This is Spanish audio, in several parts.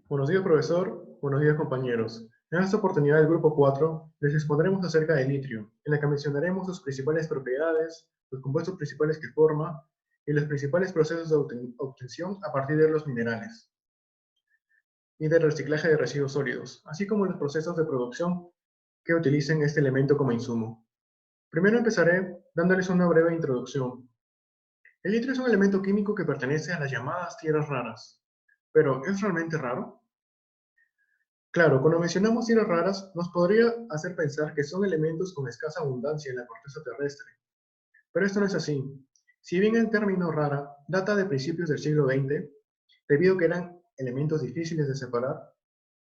Buenos días, profesor. Buenos días, compañeros. En esta oportunidad del grupo 4 les expondremos acerca del litio, en la que mencionaremos sus principales propiedades, los compuestos principales que forma y los principales procesos de obtención a partir de los minerales y del reciclaje de residuos sólidos, así como los procesos de producción que utilicen este elemento como insumo. Primero empezaré dándoles una breve introducción. El litio es un elemento químico que pertenece a las llamadas tierras raras. Pero, ¿es realmente raro? Claro, cuando mencionamos tierras raras, nos podría hacer pensar que son elementos con escasa abundancia en la corteza terrestre, pero esto no es así. Si bien el término rara data de principios del siglo XX, debido a que eran elementos difíciles de separar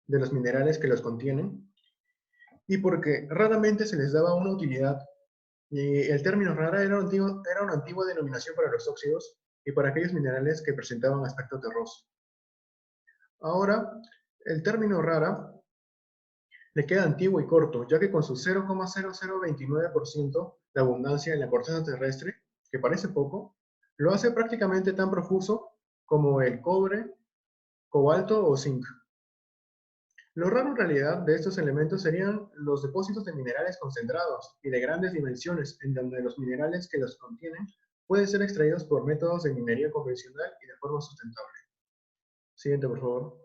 de los minerales que los contienen, y porque raramente se les daba una utilidad, y el término rara era una antigua denominación para los óxidos y para aquellos minerales que presentaban aspecto terroso. Ahora, el término rara le queda antiguo y corto, ya que con su 0,0029% de abundancia en la corteza terrestre, que parece poco, lo hace prácticamente tan profuso como el cobre, cobalto o zinc. Lo raro en realidad de estos elementos serían los depósitos de minerales concentrados y de grandes dimensiones, en donde los minerales que los contienen pueden ser extraídos por métodos de minería convencional y de forma sustentable. Siguiente, por favor.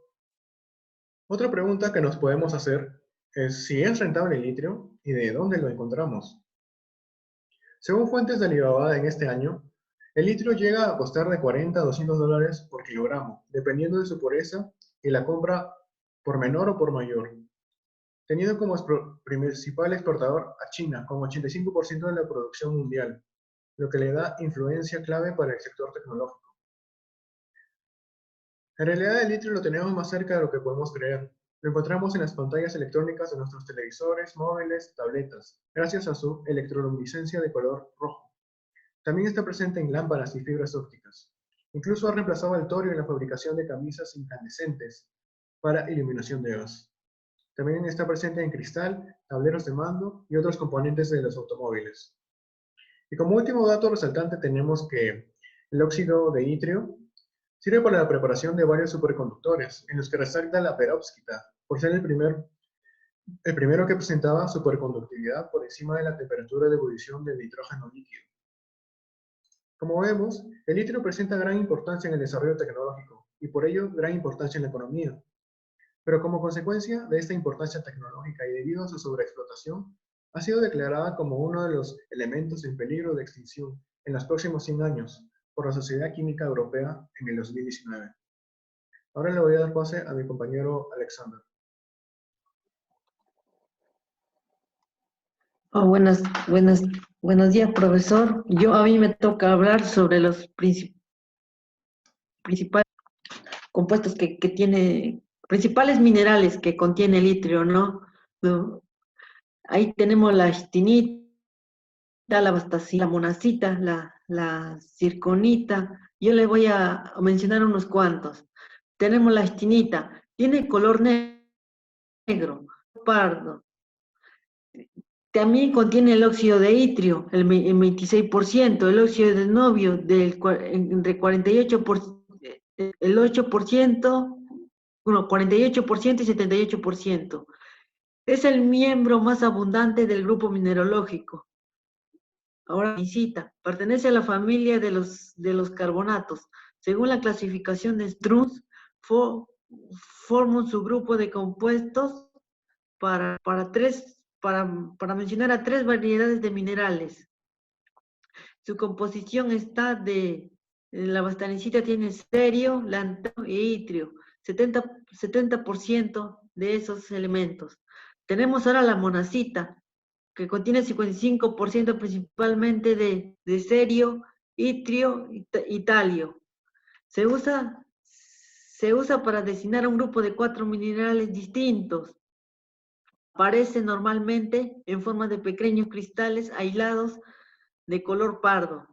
Otra pregunta que nos podemos hacer es si es rentable el litio y de dónde lo encontramos. Según fuentes de Alibaba en este año, el litio llega a costar de 40 a $200 por kilogramo, dependiendo de su pureza y la compra por menor o por mayor, teniendo como principal exportador a China, con 85% de la producción mundial, lo que le da influencia clave para el sector tecnológico. En realidad el litio lo tenemos más cerca de lo que podemos creer. Lo encontramos en las pantallas electrónicas de nuestros televisores, móviles, tabletas, gracias a su electroluminiscencia de color rojo. También está presente en lámparas y fibras ópticas. Incluso ha reemplazado al torio en la fabricación de camisas incandescentes para iluminación de gas. También está presente en cristal, tableros de mando y otros componentes de los automóviles. Y como último dato resaltante tenemos que el óxido de itrio sirve para la preparación de varios superconductores, en los que resalta la perovskita, por ser el primero que presentaba superconductividad por encima de la temperatura de ebullición del nitrógeno líquido. Como vemos, el litio presenta gran importancia en el desarrollo tecnológico y por ello gran importancia en la economía. Pero como consecuencia de esta importancia tecnológica y debido a su sobreexplotación, ha sido declarada como uno de los elementos en peligro de extinción en los próximos 100 años por la Sociedad Química Europea en el 2019. Ahora le voy a dar pase a mi compañero Alexander. Oh, buenos días, profesor. A mí me toca hablar sobre los principales compuestos que tiene, principales minerales que contiene el litio, ¿no? ¿No? Ahí tenemos la actinita, la bastacita, la monacita, la zirconita. Yo le voy a mencionar unos cuantos. Tenemos la actinita, tiene color negro, pardo. También contiene el óxido de itrio, el 26%, el óxido de novio entre 48%, el 8%, bueno, 48% y 78%. Es el miembro más abundante del grupo mineralógico. Ahora, pertenece a la familia de los carbonatos. Según la clasificación de Strunz, forman su grupo de compuestos para mencionar a 3 variedades de minerales. Su composición está la bastanicita tiene cerio, lantano e itrio, 70% de esos elementos. Tenemos ahora la monacita, que contiene 55% principalmente de cerio, itrio y talio. Se usa para designar a un grupo de 4 minerales distintos. Aparece normalmente en forma de pequeños cristales aislados de color pardo.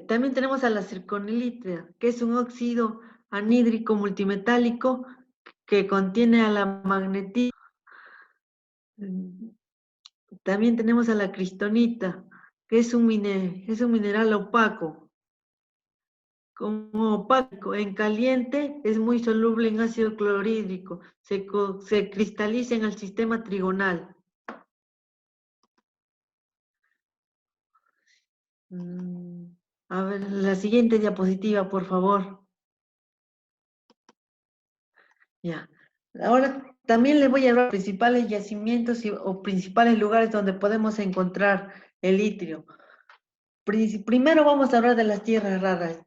También tenemos a la zirconilita, que es un óxido anhídrico multimetálico que contiene a la magnetina. También tenemos a la cristonita, que es un mineral opaco. Como opaco, en caliente es muy soluble en ácido clorhídrico, se cristaliza en el sistema trigonal. A ver, la siguiente diapositiva, por favor. Ya. Ahora también les voy a hablar de principales yacimientos o principales lugares donde podemos encontrar el litio. Primero vamos a hablar de las tierras raras.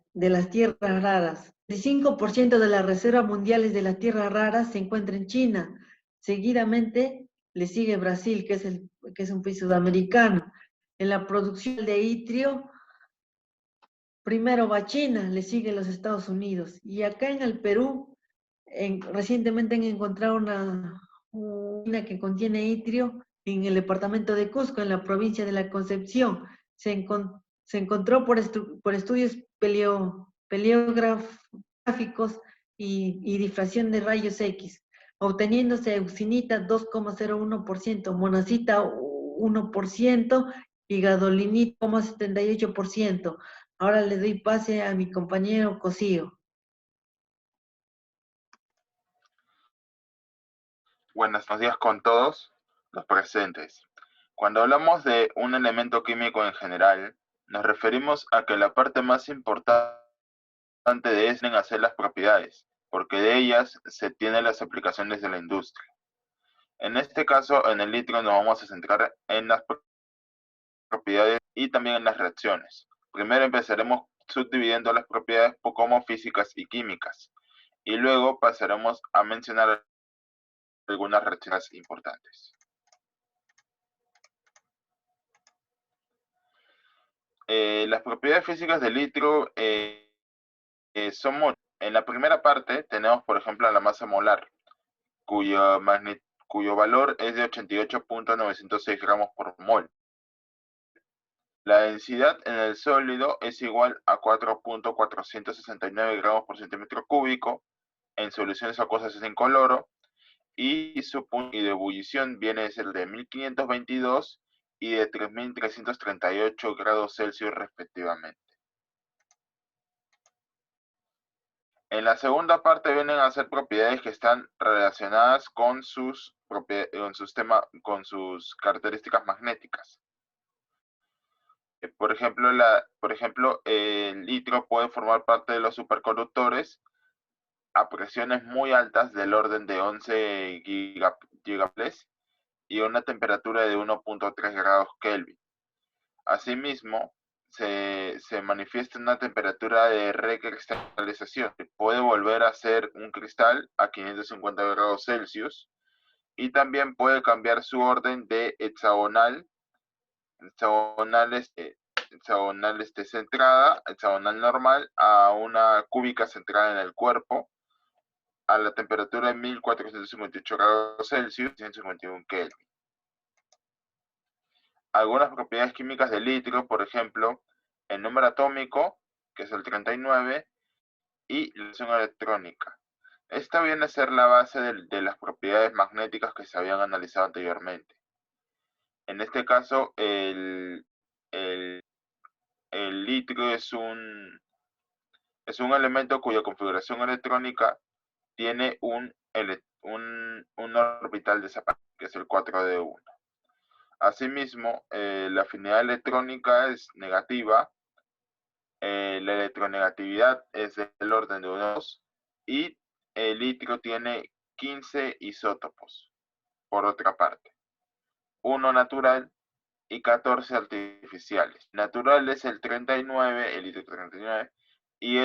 El 5% de las reservas mundiales de las tierras raras se encuentra en China. Seguidamente le sigue Brasil, que es un país sudamericano. En la producción de itrio, primero va China, le sigue los Estados Unidos. Y acá en el Perú, recientemente han encontrado una mina que contiene itrio en el departamento de Cusco, en la provincia de La Concepción. Se encontró por estudios paleográficos y difracción de rayos X, obteniéndose auxinita 2,01%, monacita 1% y gadolinita 0,78%. Ahora le doy pase a mi compañero Cosío. Buenos días con todos los presentes. Cuando hablamos de un elemento químico en general, nos referimos a que la parte más importante de es en hacer las propiedades, porque de ellas se tienen las aplicaciones de la industria. En este caso, en el litio nos vamos a centrar en las propiedades y también en las reacciones. Primero empezaremos subdividiendo las propiedades como físicas y químicas, y luego pasaremos a mencionar algunas reacciones importantes. Las propiedades físicas del litio son muchas. En la primera parte tenemos, por ejemplo, la masa molar, cuyo valor es de 88.906 gramos por mol. La densidad en el sólido es igual a 4.469 gramos por centímetro cúbico. En soluciones acuosas es incoloro. Y su punto de ebullición viene a ser de 1522 y de 3338 grados Celsius respectivamente. En la segunda parte vienen a ser propiedades que están relacionadas con sus características magnéticas. Por ejemplo, el litio puede formar parte de los superconductores a presiones muy altas del orden de 11 gigapascales y una temperatura de 1.3 grados Kelvin. Asimismo, se manifiesta una temperatura de recristalización. Puede volver a ser un cristal a 550 grados Celsius y también puede cambiar su orden de hexagonal centrada, hexagonal normal, a una cúbica centrada en el cuerpo a la temperatura de 1458 grados Celsius y 151 Kelvin. Algunas propiedades químicas del litio, por ejemplo, el número atómico, que es el 39, y la acción electrónica. Esta viene a ser la base de las propiedades magnéticas que se habían analizado anteriormente. En este caso, el litio es un elemento cuya configuración electrónica tiene un orbital desaparecido, que es el 4d1. Asimismo, la afinidad electrónica es negativa, la electronegatividad es del orden de 2 y el litio tiene 15 isótopos, por otra parte, 1 natural y 14 artificiales. Natural es el 39, el litio 39, y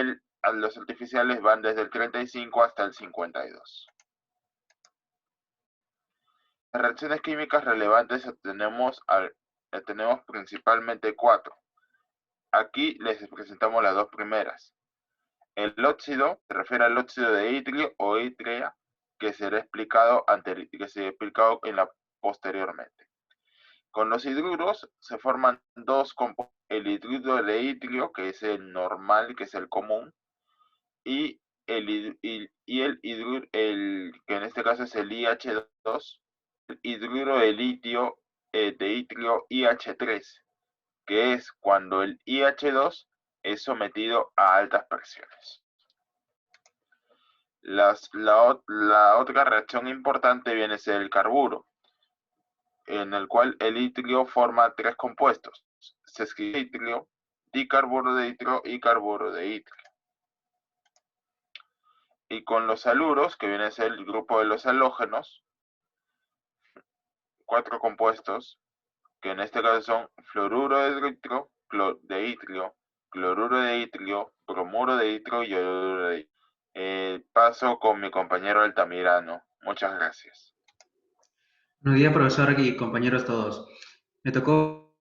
los artificiales van desde el 35 hasta el 52. Las reacciones químicas relevantes tenemos principalmente 4. Aquí les presentamos las dos primeras. El óxido se refiere al óxido de itrio o ítrea que será explicado posteriormente. Con los hidruros se forman dos compuestos, el hidruro de itrio, que es el normal, que es el común, y el hidruro, que en este caso es el IH2, el hidruro de litio de itrio IH3, que es cuando el IH2 es sometido a altas presiones. La otra reacción importante viene a ser el carburo, en el cual el itrio forma tres compuestos: se escribe itrio, dicarburo de itrio y carburo de itrio. Y con los haluros, que viene a ser el grupo de los halógenos, cuatro compuestos, que en este caso son fluoruro de itrio, cloruro de itrio, bromuro de itrio y yoduro de itrio. Paso con mi compañero Altamirano. Muchas gracias. Buenos días, profesor y compañeros todos. Me tocó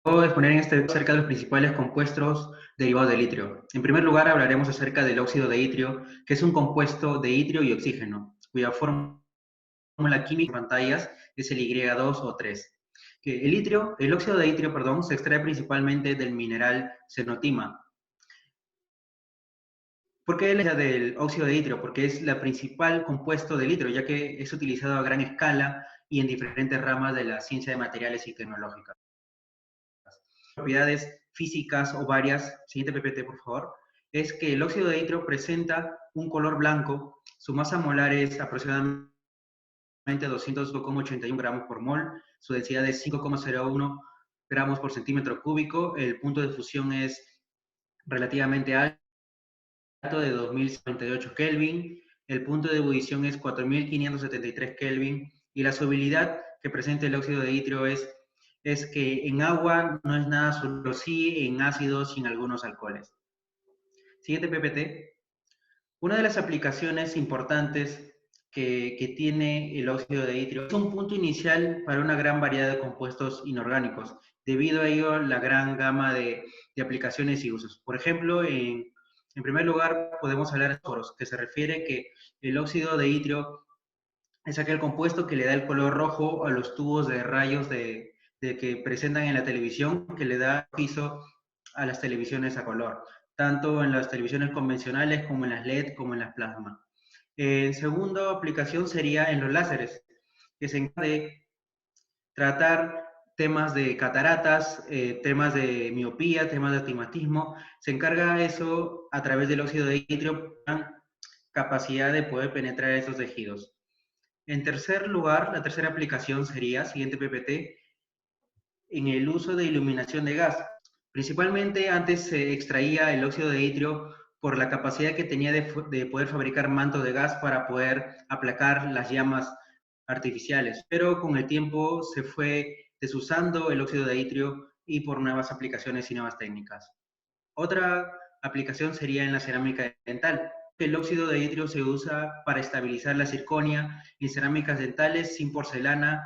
exponer en este acerca de los principales compuestos derivados del itrio. En primer lugar, hablaremos acerca del óxido de itrio, que es un compuesto de itrio y oxígeno, cuya fórmula química en pantallas es el Y2 o 3. El óxido de itrio, perdón, se extrae principalmente del mineral xenotima. ¿Por qué la del óxido de itrio? Porque es la principal compuesto del itrio, ya que es utilizado a gran escala y en diferentes ramas de la ciencia de materiales y tecnológicas. Propiedades físicas o varias, siguiente PPT por favor, es que el óxido de itrio presenta un color blanco, su masa molar es aproximadamente 202,81 gramos por mol, su densidad es 5,01 gramos por centímetro cúbico, el punto de fusión es relativamente alto, de 2058 Kelvin, el punto de ebullición es 4573 Kelvin, y la solubilidad que presenta el óxido de itrio es que en agua no es nada solo sí, en ácidos y en algunos alcoholes. Siguiente PPT. Una de las aplicaciones importantes que tiene el óxido de itrio es un punto inicial para una gran variedad de compuestos inorgánicos. Debido a ello, la gran gama de aplicaciones y usos. Por ejemplo, en primer lugar, podemos hablar de fósforos, que se refiere que el óxido de itrio es aquel compuesto que le da el color rojo a los tubos de rayos de que presentan en la televisión, que le da piso a las televisiones a color, tanto en las televisiones convencionales como en las LED, como en las plasma. Segunda aplicación sería en los láseres, que se encarga de tratar temas de cataratas, temas de miopía, temas de astigmatismo. Se encarga eso a través del óxido de itrio, con capacidad de poder penetrar esos tejidos. En tercer lugar, la tercera aplicación sería, siguiente PPT, en el uso de iluminación de gas. Principalmente antes se extraía el óxido de itrio por la capacidad que tenía de poder fabricar mantos de gas para poder aplacar las llamas artificiales, pero con el tiempo se fue desusando el óxido de itrio y por nuevas aplicaciones y nuevas técnicas. Otra aplicación sería en la cerámica dental. El óxido de itrio se usa para estabilizar la circonia en cerámicas dentales sin porcelana,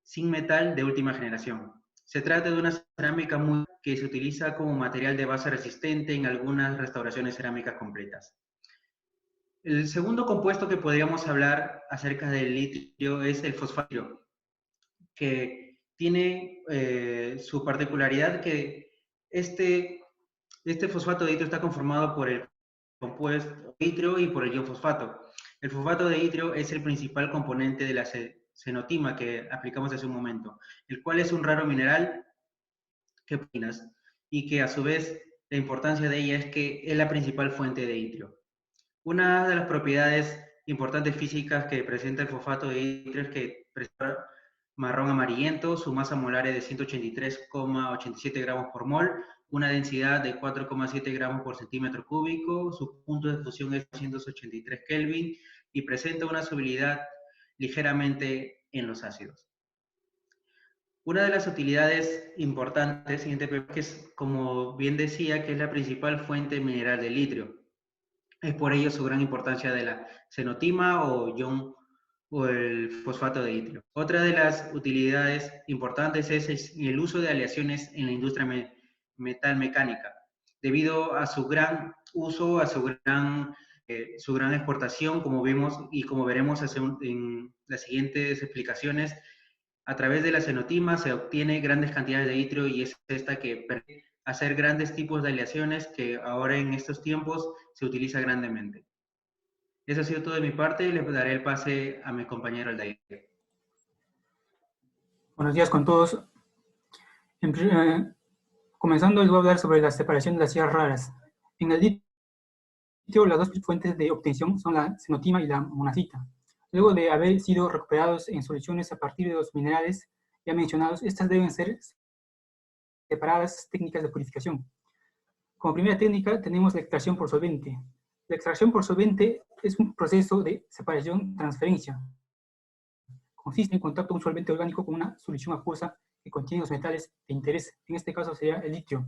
sin metal de última generación. Se trata de una cerámica que se utiliza como material de base resistente en algunas restauraciones cerámicas completas. El segundo compuesto que podríamos hablar acerca del litio es el fosfato, que tiene su particularidad que este fosfato de itrio está conformado por el compuesto itrio y por el ion fosfato. El fosfato de itrio es el principal componente de la xenotima que aplicamos hace un momento, el cual es un raro mineral y que a su vez la importancia de ella es que es la principal fuente de itrio. Una de las propiedades importantes físicas que presenta el fosfato de itrio es que presenta marrón amarillento, su masa molar es de 183,87 gramos por mol, una densidad de 4,7 gramos por centímetro cúbico, su punto de fusión es 283 Kelvin y presenta una solubilidad ligeramente en los ácidos. Una de las utilidades importantes, siguiente, que es, como bien decía, que es la principal fuente mineral del litio. Es por ello su gran importancia de la xenotima o el fosfato de itrio. Otra de las utilidades importantes es el uso de aleaciones en la industria metalmecánica, debido a su gran uso, a su gran exportación, como vimos y como veremos en las siguientes explicaciones. A través de la xenotima se obtiene grandes cantidades de itrio y es esta que permite hacer grandes tipos de aleaciones que ahora en estos tiempos se utiliza grandemente. Eso ha sido todo de mi parte y le daré el pase a mi compañero Aldair. Buenos días con todos. Comenzando, les voy a hablar sobre la separación de las tierras raras. En el litio, las dos fuentes de obtención son la cenotima y la monazita. Luego de haber sido recuperados en soluciones a partir de los minerales ya mencionados, estas deben ser separadas técnicas de purificación. Como primera técnica tenemos la extracción por solvente. La extracción por solvente es un proceso de separación-transferencia. Consiste en contacto de un solvente orgánico con una solución acuosa que contiene los metales de interés. En este caso sería el litio.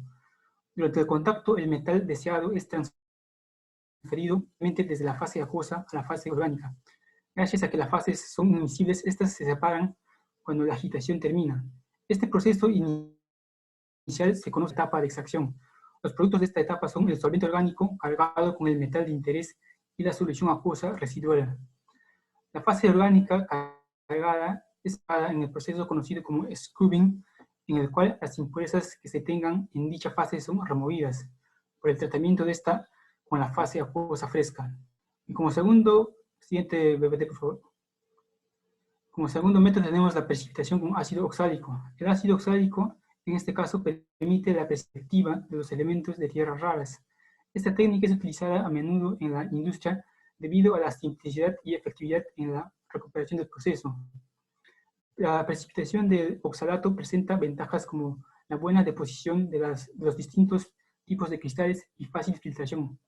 Durante el contacto, el metal deseado es transferido desde la fase acuosa a la fase orgánica. Gracias a que las fases son invisibles, estas se separan cuando la agitación termina. Este proceso inicial se conoce como etapa de extracción. Los productos de esta etapa son el solvente orgánico cargado con el metal de interés y la solución acuosa residual. La fase orgánica cargada es en el proceso conocido como scrubbing, en el cual las impurezas que se tengan en dicha fase son removidas por el tratamiento de esta con la fase acuosa fresca. Y como segundo, siguiente PPT por favor. Como segundo método tenemos la precipitación con ácido oxálico. El ácido oxálico en este caso permite la perspectiva de los elementos de tierras raras. Esta técnica es utilizada a menudo en la industria debido a la simplicidad y efectividad en la recuperación del proceso. La precipitación del oxalato presenta ventajas como la buena deposición de los distintos tipos de cristales y fácil filtración,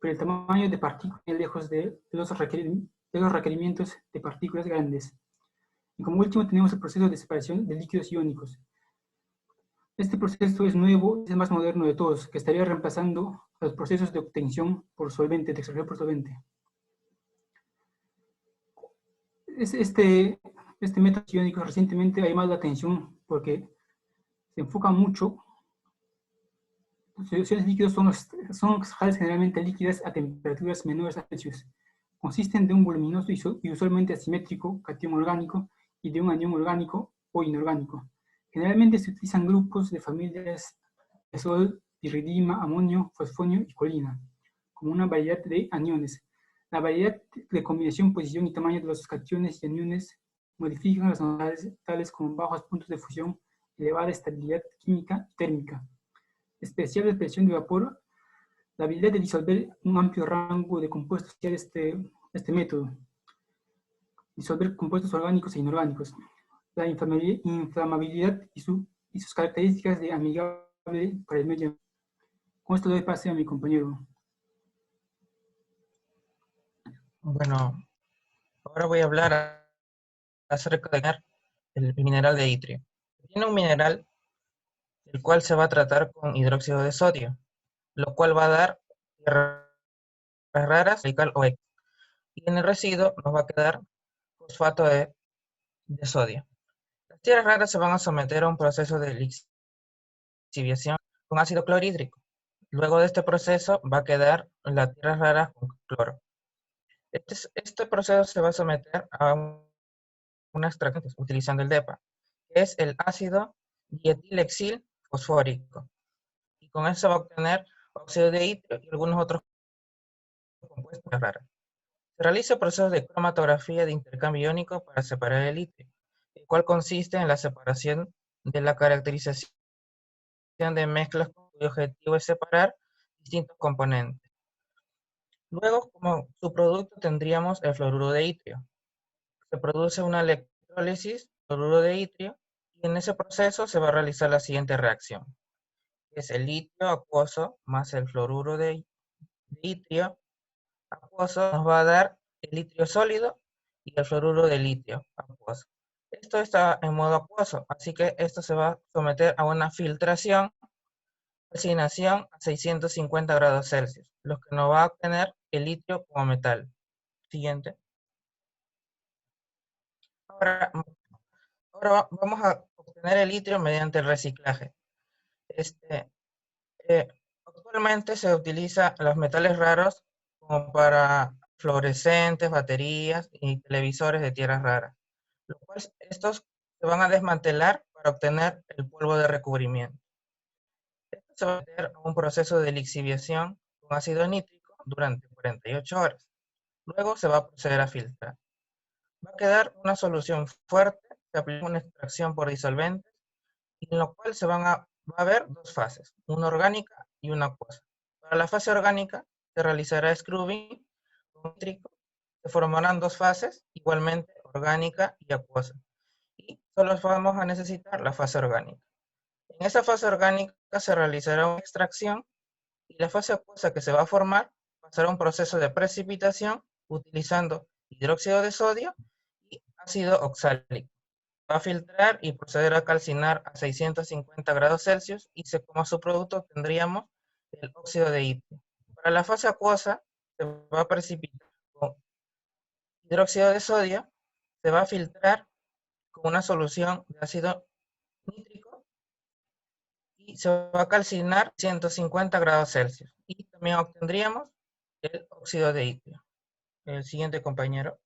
pero el tamaño de partículas es lejos de los requerimientos de partículas grandes. Y como último tenemos el proceso de separación de líquidos iónicos. Este proceso es nuevo, es el más moderno de todos, que estaría reemplazando los procesos de obtención por solvente, de extracción por solvente. Este método iónico recientemente ha llamado la atención porque se enfoca mucho. Los soluciones líquidos son sales generalmente líquidas a temperaturas menores a Celsius. Consisten de un voluminoso y usualmente asimétrico catión orgánico y de un anión orgánico o inorgánico. Generalmente se utilizan grupos de familias de sol, piridina, amonio, fosfonio y colina, como una variedad de aniones. La variedad de combinación, posición y tamaño de los cationes y aniones modifican las novedades tales como bajos puntos de fusión, elevada estabilidad química y térmica, especial de presión de vapor, la habilidad de disolver un amplio rango de compuestos, este método, disolver compuestos orgánicos e inorgánicos, la inflamabilidad y sus características de amigable para el medio. Con esto doy pase a mi compañero. Bueno, ahora voy a hablar acerca del mineral de itrio. Tiene un mineral el cual se va a tratar con hidróxido de sodio, lo cual va a dar tierras raras, radical o X. Y en el residuo nos va a quedar fosfato de sodio. Las tierras raras se van a someter a un proceso de lixiviación con ácido clorhídrico. Luego de este proceso va a quedar la tierra rara con cloro. Este proceso se va a someter a una extracción utilizando el DEPA, que es el ácido dietilexil fosfórico. Y con eso se va a obtener óxido de itrio y algunos otros compuestos raros. Se realiza el proceso de cromatografía de intercambio iónico para separar el itrio, el cual consiste en la separación de la caracterización de mezclas cuyo objetivo es separar distintos componentes. Luego, como subproducto tendríamos el fluoruro de itrio. Se produce una electrólisis de fluoruro de itrio y en ese proceso se va a realizar la siguiente reacción. Es el litio acuoso más el fluoruro de itrio acuoso nos va a dar el litio sólido y el fluoruro de litio acuoso. Esto está en modo acuoso, así que esto se va a someter a una filtración, calcinación a 650 grados Celsius, lo que nos va a obtener el litio como metal. Siguiente. Ahora vamos a obtener el litio mediante el reciclaje. Actualmente se utiliza los metales raros como para fluorescentes, baterías y televisores de tierras raras, lo cual estos se van a desmantelar para obtener el polvo de recubrimiento. Esto se va a meter a un proceso de lixiviación con ácido nítrico durante 48 horas. Luego se va a proceder a filtrar. Va a quedar una solución fuerte, se aplica una extracción por disolventes en lo cual va a haber dos fases, una orgánica y una acuosa. Para la fase orgánica se realizará scrubbing nítrico, se formarán dos fases, igualmente orgánica y acuosa. Y solo vamos a necesitar la fase orgánica. En esa fase orgánica se realizará una extracción y la fase acuosa que se va a formar pasará un proceso de precipitación utilizando hidróxido de sodio y ácido oxálico. Va a filtrar y proceder a calcinar a 650 grados Celsius y como subproducto tendríamos el óxido de itrio. Para la fase acuosa se va a precipitar con hidróxido de sodio, se va a filtrar con una solución de ácido nítrico y se va a calcinar 150 grados Celsius. Y también obtendríamos el óxido de itrio. El siguiente compañero.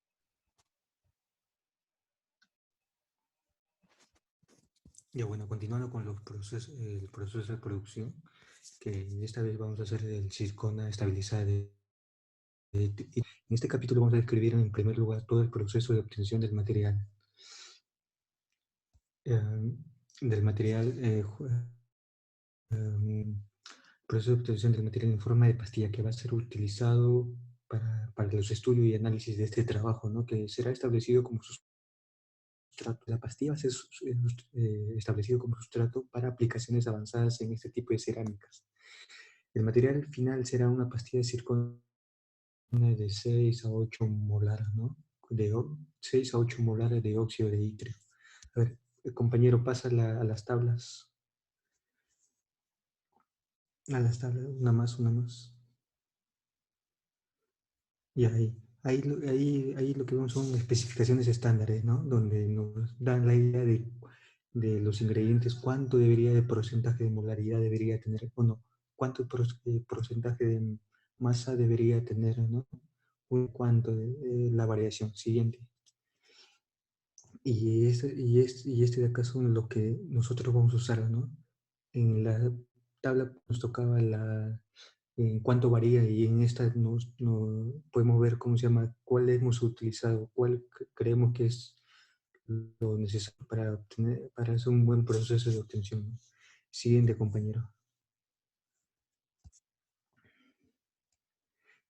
Ya bueno, continuando con los procesos, el proceso de producción, que esta vez vamos a hacer el silicona estabilizada en este capítulo vamos a describir en primer lugar todo el proceso de obtención del material. Proceso de obtención del material en forma de pastilla que va a ser utilizado para los estudios y análisis de este trabajo, ¿no? Que será establecido como sustrato. La pastilla va a ser establecido como sustrato para aplicaciones avanzadas en este tipo de cerámicas. El material final será una pastilla de silicona de 6 a 8 molares, ¿no? De 6 a 8 molares de óxido de itrio. A ver, el compañero pasa a las tablas. A las tablas, una más. Y ahí lo que vemos son especificaciones estándares, ¿no? Donde nos dan la idea de los ingredientes, cuánto debería de porcentaje de molaridad debería tener, bueno, cuánto porcentaje de masa debería tener, ¿no? Cuánto de la variación. Siguiente. Y este de acá son lo que nosotros vamos a usar, ¿no? En la tabla nos tocaba en cuánto varía y en esta nos podemos ver cómo se llama, cuál hemos utilizado, cuál creemos que es lo necesario para hacer un buen proceso de obtención, ¿no? Siguiente, compañero.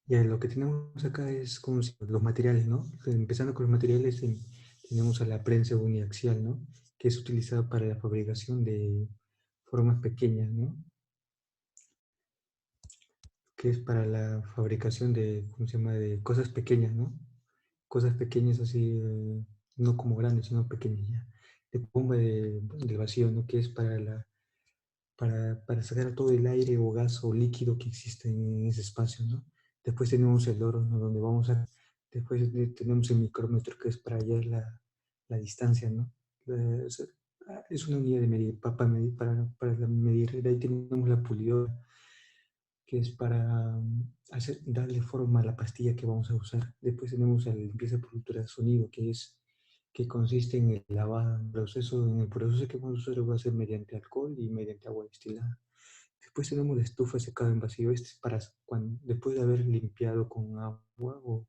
Ya, lo que tenemos acá es como los materiales, ¿no? Empezando con los materiales, tenemos a la prensa uniaxial, ¿no? Que es utilizada para la fabricación de formas pequeñas, ¿no? Que es para la fabricación de, ¿cómo se llama? De cosas pequeñas, ¿no? Cosas pequeñas así, no como grandes, sino pequeñas ya. De bomba del vacío, ¿no? Que es para sacar todo el aire o gas o líquido que existe en ese espacio, ¿no? Después tenemos el horno, donde después tenemos el micrómetro, que es para hallar la distancia, ¿no? Es una unidad de medida, para medir. De ahí tenemos la pulidora, que es para darle forma a la pastilla que vamos a usar. Después tenemos la limpieza productora de sonido, que consiste en el lavado. En el proceso que vamos a usar va a ser mediante alcohol y mediante agua destilada. Después tenemos la estufa de secado en vacío. Este es para después de haber limpiado con agua o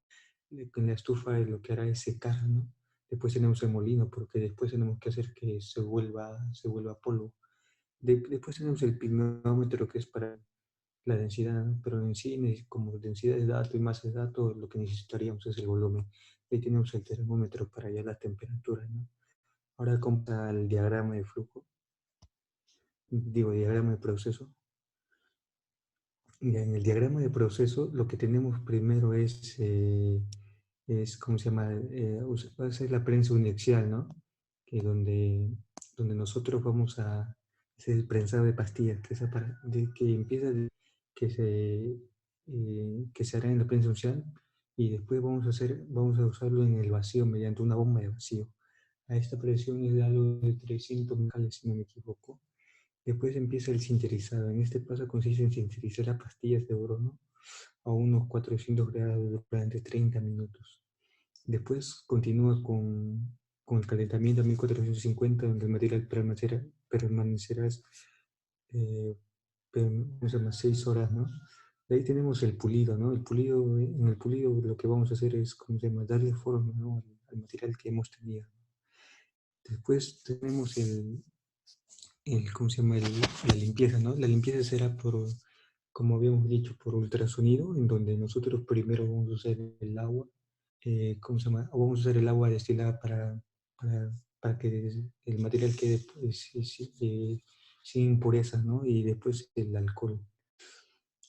con la estufa, lo que hará es secar, ¿no? Después tenemos el molino, porque después tenemos que hacer que se vuelva polvo. Después tenemos el pignómetro, que es para la densidad, ¿no? Pero en sí, como densidad de datos y masa de datos, lo que necesitaríamos es el volumen. Ahí tenemos el termómetro para hallar la temperatura, ¿no? Ahora compra el diagrama de flujo, diagrama de proceso. En el diagrama de proceso, lo que tenemos primero ¿cómo se llama? Va a ser la prensa uniaxial, ¿no? Que donde nosotros vamos a hacer el prensado de pastillas, que empieza que se hará en la prensa uniaxial, y después vamos a usarlo en el vacío mediante una bomba de vacío. A esta presión es de algo de 300 micales, si no me equivoco. Después empieza el sinterizado. En este paso consiste en sintetizar las pastillas de bono a unos 400 grados durante 30 minutos. Después continúa con el calentamiento a 1450, donde el material permanecerá 6 horas, ¿no? De ahí tenemos el pulido, ¿no? En el pulido lo que vamos a hacer es, ¿cómo se llama? Darle forma, ¿no? al material que hemos tenido. Después tenemos ¿cómo se llama? La limpieza, ¿no? La limpieza será por, como habíamos dicho, por ultrasonido, en donde nosotros primero vamos a usar el agua, ¿cómo se llama? O vamos a usar el agua destilada para que el material quede pues, sin impurezas, ¿no? Y después el alcohol.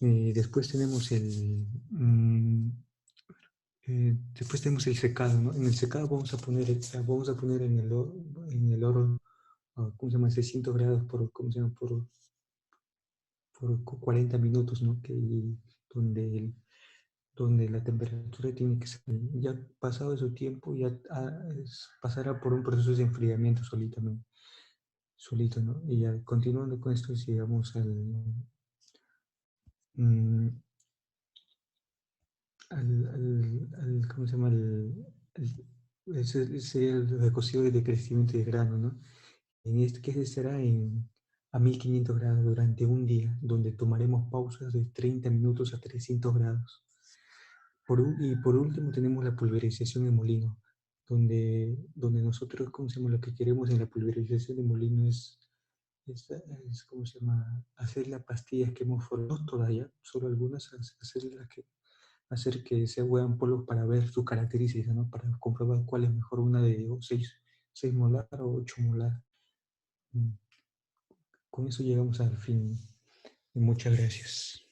Después tenemos después tenemos el secado, ¿no? En el secado vamos a poner en el oro, ¿cómo se llama? 600 grados por, ¿cómo se llama? Por 40 minutos, ¿no? Donde, donde la temperatura tiene que ser, ya pasado ese tiempo, ya pasará por un proceso de enfriamiento solito, ¿no? Y ya continuando con esto, llegamos mm, ¿cómo se llama? Ese el recocido de crecimiento de grano, ¿no? Que será a 1500 grados durante un día, donde tomaremos pausas de 30 minutos a 300 grados. Y por último tenemos la pulverización de molino, donde nosotros, ¿cómo se llama? Lo que queremos en la pulverización de molino es ¿cómo se llama? Hacer las pastillas que hemos formado, no todas ya, solo algunas, hacer que se huevan polvos para ver sus características, ¿no? Para comprobar cuál es mejor, una de 6 molar o 8 molar. Con eso llegamos al fin. Y muchas gracias.